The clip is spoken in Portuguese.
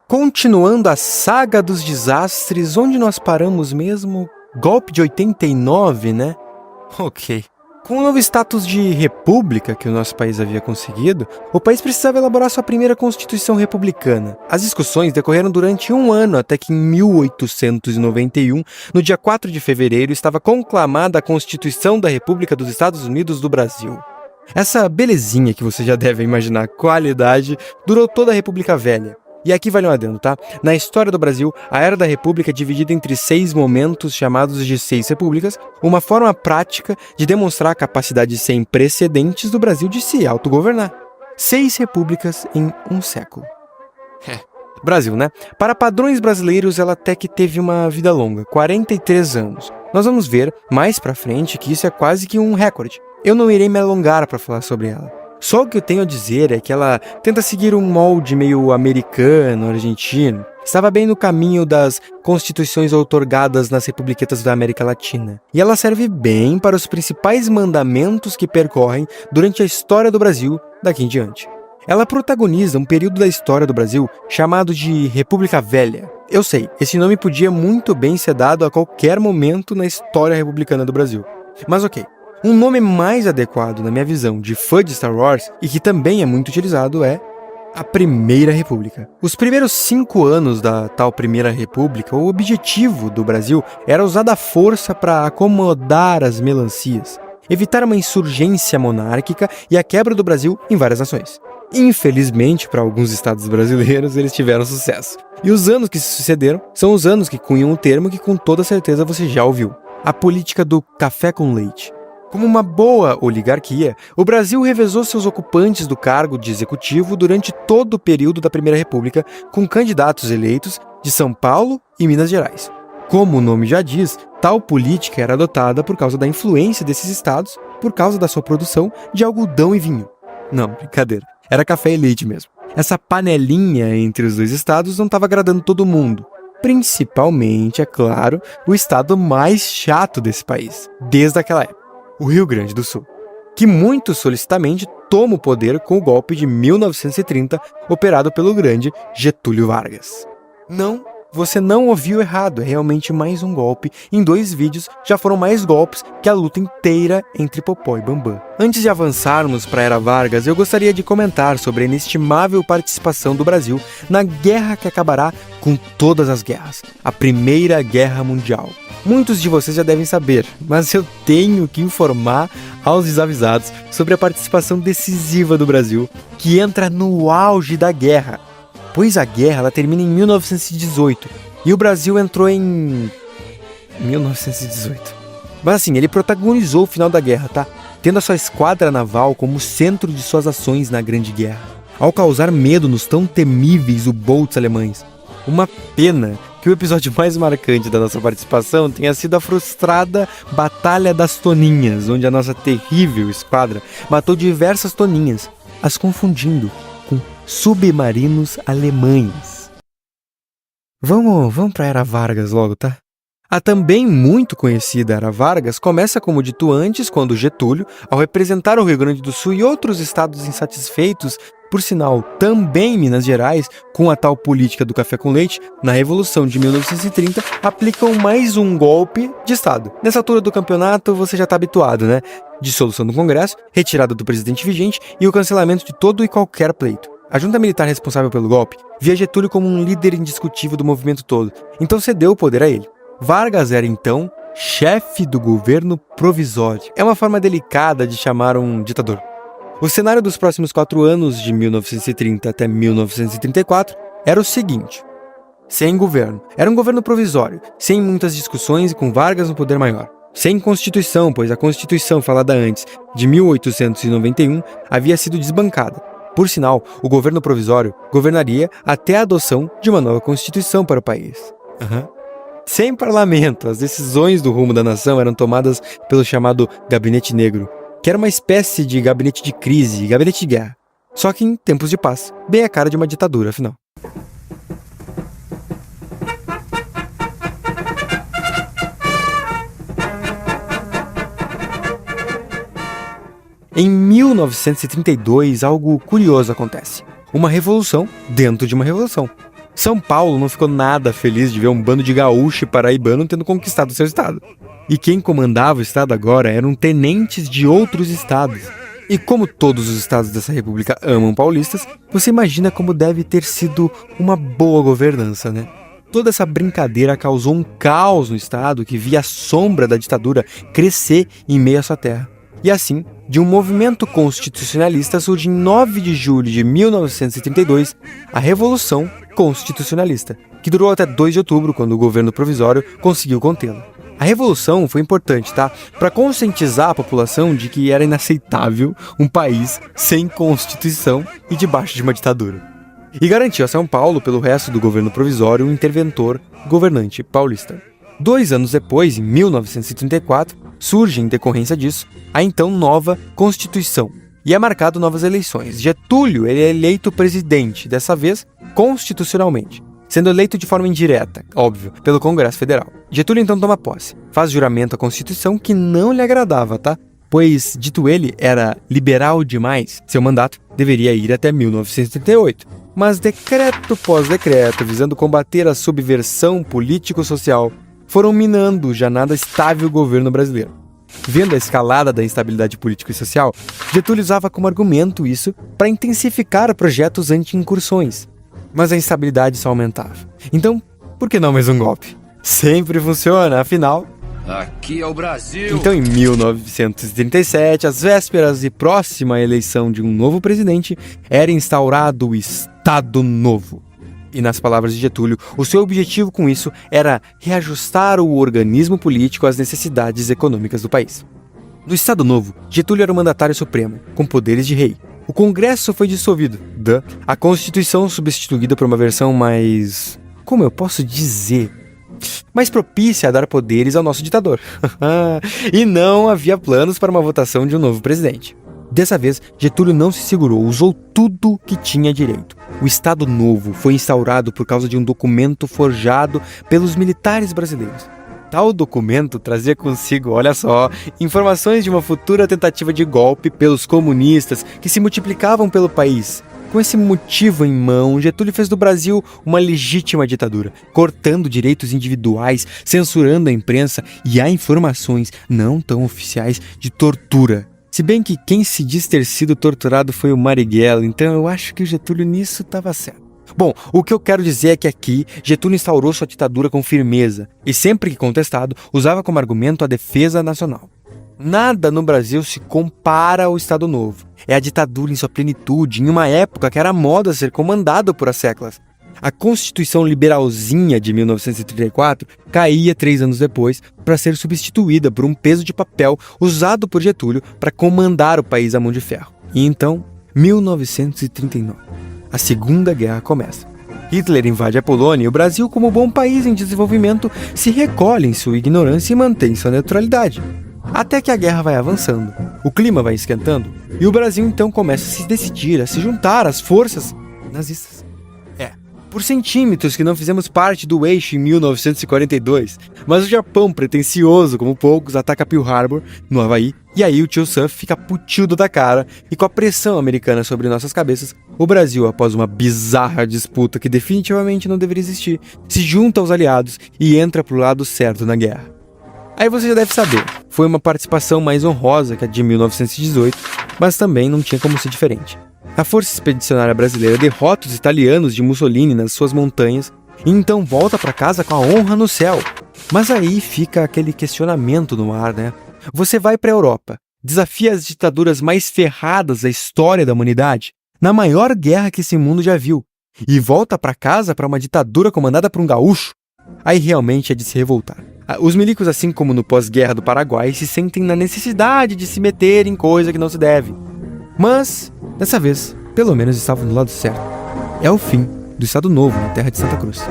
Continuando a saga dos desastres, onde nós paramos mesmo? Golpe de 89, né? Ok. Com o novo status de república que o nosso país havia conseguido, o país precisava elaborar sua primeira Constituição republicana. As discussões decorreram durante um ano, até que em 1891, no dia 4 de fevereiro, estava conclamada a Constituição da República dos Estados Unidos do Brasil. Essa belezinha que você já deve imaginar, qualidade, durou toda a República Velha. E aqui vale um adendo, tá? Na história do Brasil, a Era da República é dividida entre 6 momentos chamados de 6 repúblicas, uma forma prática de demonstrar a capacidade sem precedentes do Brasil de se autogovernar. 6 repúblicas em um século. Brasil, né? Para padrões brasileiros, ela até que teve uma vida longa, 43 anos. Nós vamos ver mais pra frente que isso é quase que um recorde. Eu não irei me alongar para falar sobre ela. Só o que eu tenho a dizer é que ela tenta seguir um molde meio americano, argentino. Estava bem no caminho das constituições outorgadas nas republiquetas da América Latina. E ela serve bem para os principais mandamentos que percorrem durante a história do Brasil daqui em diante. Ela protagoniza um período da história do Brasil chamado de República Velha. Eu sei, esse nome podia muito bem ser dado a qualquer momento na história republicana do Brasil. Mas ok. Um nome mais adequado, na minha visão, de fã de Star Wars, e que também é muito utilizado, é a Primeira República. Os primeiros 5 anos da tal Primeira República, o objetivo do Brasil era usar da força para acomodar as melancias, evitar uma insurgência monárquica e a quebra do Brasil em várias nações. Infelizmente, para alguns estados brasileiros, eles tiveram sucesso. E os anos que se sucederam são os anos que cunham um termo que com toda certeza você já ouviu: a política do café com leite. Como uma boa oligarquia, o Brasil revezou seus ocupantes do cargo de executivo durante todo o período da Primeira República, com candidatos eleitos de São Paulo e Minas Gerais. Como o nome já diz, tal política era adotada por causa da influência desses estados, por causa da sua produção de algodão e vinho. Não, brincadeira, era café e leite mesmo. Essa panelinha entre os dois estados não estava agradando todo mundo. Principalmente, é claro, o estado mais chato desse país, desde aquela época. O Rio Grande do Sul, que muito solicitamente toma o poder com o golpe de 1930, operado pelo grande Getúlio Vargas. Não, você não ouviu errado, é realmente mais um golpe. Em 2 vídeos já foram mais golpes que a luta inteira entre Popó e Bambam. Antes de avançarmos para a Era Vargas, eu gostaria de comentar sobre a inestimável participação do Brasil na guerra que acabará com todas as guerras, a Primeira Guerra Mundial. Muitos de vocês já devem saber, mas eu tenho que informar aos desavisados sobre a participação decisiva do Brasil, que entra no auge da guerra. Pois a guerra ela termina em 1918 e o Brasil entrou em 1918. Mas assim, ele protagonizou o final da guerra, tá? Tendo a sua esquadra naval como centro de suas ações na Grande Guerra, ao causar medo nos tão temíveis U-boats alemães. Uma pena que o episódio mais marcante da nossa participação tenha sido a frustrada Batalha das Toninhas, onde a nossa terrível esquadra matou diversas toninhas, as confundindo com submarinos alemães. Vamos pra Era Vargas logo, tá? A também muito conhecida Era Vargas começa como dito antes, quando Getúlio, ao representar o Rio Grande do Sul e outros estados insatisfeitos, por sinal, também em Minas Gerais, com a tal política do café com leite, na Revolução de 1930, aplicam mais um golpe de Estado. Nessa altura do campeonato, você já está habituado, né? Dissolução do Congresso, retirada do presidente vigente e o cancelamento de todo e qualquer pleito. A junta militar responsável pelo golpe via Getúlio como um líder indiscutível do movimento todo, então cedeu o poder a ele. Vargas era, então, chefe do governo provisório. É uma forma delicada de chamar um ditador. O cenário dos próximos 4 anos, de 1930 até 1934, era o seguinte: sem governo. Era um governo provisório, sem muitas discussões e com Vargas no poder maior. Sem Constituição, pois a Constituição falada antes, de 1891, havia sido desbancada. Por sinal, o governo provisório governaria até a adoção de uma nova Constituição para o país. Sem parlamento, as decisões do rumo da nação eram tomadas pelo chamado Gabinete Negro, que era uma espécie de gabinete de crise, gabinete de guerra. Só que em tempos de paz, bem a cara de uma ditadura, afinal. Em 1932, algo curioso acontece. Uma revolução dentro de uma revolução. São Paulo não ficou nada feliz de ver um bando de gaúcho e paraibano tendo conquistado seu estado. E quem comandava o estado agora eram tenentes de outros estados. E como todos os estados dessa república amam paulistas, você imagina como deve ter sido uma boa governança, né? Toda essa brincadeira causou um caos no estado que via a sombra da ditadura crescer em meio à sua terra. E assim, de um movimento constitucionalista surge em 9 de julho de 1932 a Revolução Constitucionalista, que durou até 2 de outubro, quando o governo provisório conseguiu contê-la. A Revolução foi importante, tá? Para conscientizar a população de que era inaceitável um país sem Constituição e debaixo de uma ditadura. E garantiu a São Paulo, pelo resto do governo provisório, um interventor governante paulista. 2 anos depois, em 1934, surge, em decorrência disso, a então nova Constituição. E é marcado novas eleições. Getúlio ele é eleito presidente, dessa vez constitucionalmente, sendo eleito de forma indireta, óbvio, pelo Congresso Federal. Getúlio então toma posse, faz juramento à Constituição que não lhe agradava, tá? Pois, dito ele, era liberal demais. Seu mandato deveria ir até 1938. Mas decreto pós decreto, visando combater a subversão político-social, foram minando o já nada estável governo brasileiro. Vendo a escalada da instabilidade política e social, Getúlio usava como argumento isso para intensificar projetos anti-incursões. Mas a instabilidade só aumentava. Então, por que não mais um golpe? Sempre funciona, afinal. Aqui é o Brasil! Então, em 1937, às vésperas e próxima à eleição de um novo presidente, era instaurado o Estado Novo. E nas palavras de Getúlio, o seu objetivo com isso era reajustar o organismo político às necessidades econômicas do país. No Estado Novo, Getúlio era o mandatário supremo, com poderes de rei. O Congresso foi dissolvido, a Constituição substituída por uma versão mais... como eu posso dizer? Mais propícia a dar poderes ao nosso ditador. E não havia planos para uma votação de um novo presidente. Dessa vez, Getúlio não se segurou, usou tudo que tinha direito. O Estado Novo foi instaurado por causa de um documento forjado pelos militares brasileiros. Tal documento trazia consigo, olha só, informações de uma futura tentativa de golpe pelos comunistas que se multiplicavam pelo país. Com esse motivo em mão, Getúlio fez do Brasil uma legítima ditadura, cortando direitos individuais, censurando a imprensa e há informações não tão oficiais de tortura. Se bem que quem se diz ter sido torturado foi o Marighella, então eu acho que o Getúlio nisso estava certo. Bom, o que eu quero dizer é que aqui, Getúlio instaurou sua ditadura com firmeza e sempre que contestado, usava como argumento a defesa nacional. Nada no Brasil se compara ao Estado Novo. É a ditadura em sua plenitude, em uma época que era moda ser comandado por asseclas. A Constituição liberalzinha de 1934 caía 3 anos depois para ser substituída por um peso de papel usado por Getúlio para comandar o país à mão de ferro. E então, 1939, a Segunda Guerra começa. Hitler invade a Polônia e o Brasil, como bom país em desenvolvimento, se recolhe em sua ignorância e mantém sua neutralidade. Até que a guerra vai avançando, o clima vai esquentando e o Brasil então começa a se decidir, a se juntar às forças nazistas. Por centímetros que não fizemos parte do eixo em 1942, mas o Japão, pretensioso como poucos, ataca Pearl Harbor, no Havaí, e aí o tio Sam fica putildo da cara, e com a pressão americana sobre nossas cabeças, o Brasil, após uma bizarra disputa que definitivamente não deveria existir, se junta aos aliados e entra pro lado certo na guerra. Aí você já deve saber, foi uma participação mais honrosa que a de 1918, mas também não tinha como ser diferente. A Força Expedicionária Brasileira derrota os italianos de Mussolini nas suas montanhas e então volta para casa com a honra no céu. Mas aí fica aquele questionamento no ar, né? Você vai para a Europa, desafia as ditaduras mais ferradas da história da humanidade, na maior guerra que esse mundo já viu, e volta para casa para uma ditadura comandada por um gaúcho? Aí realmente é de se revoltar. Os milicos, assim como no pós-guerra do Paraguai, se sentem na necessidade de se meter em coisa que não se deve. Mas, dessa vez, pelo menos estavam do lado certo. É o fim do Estado Novo na terra de Santa Cruz.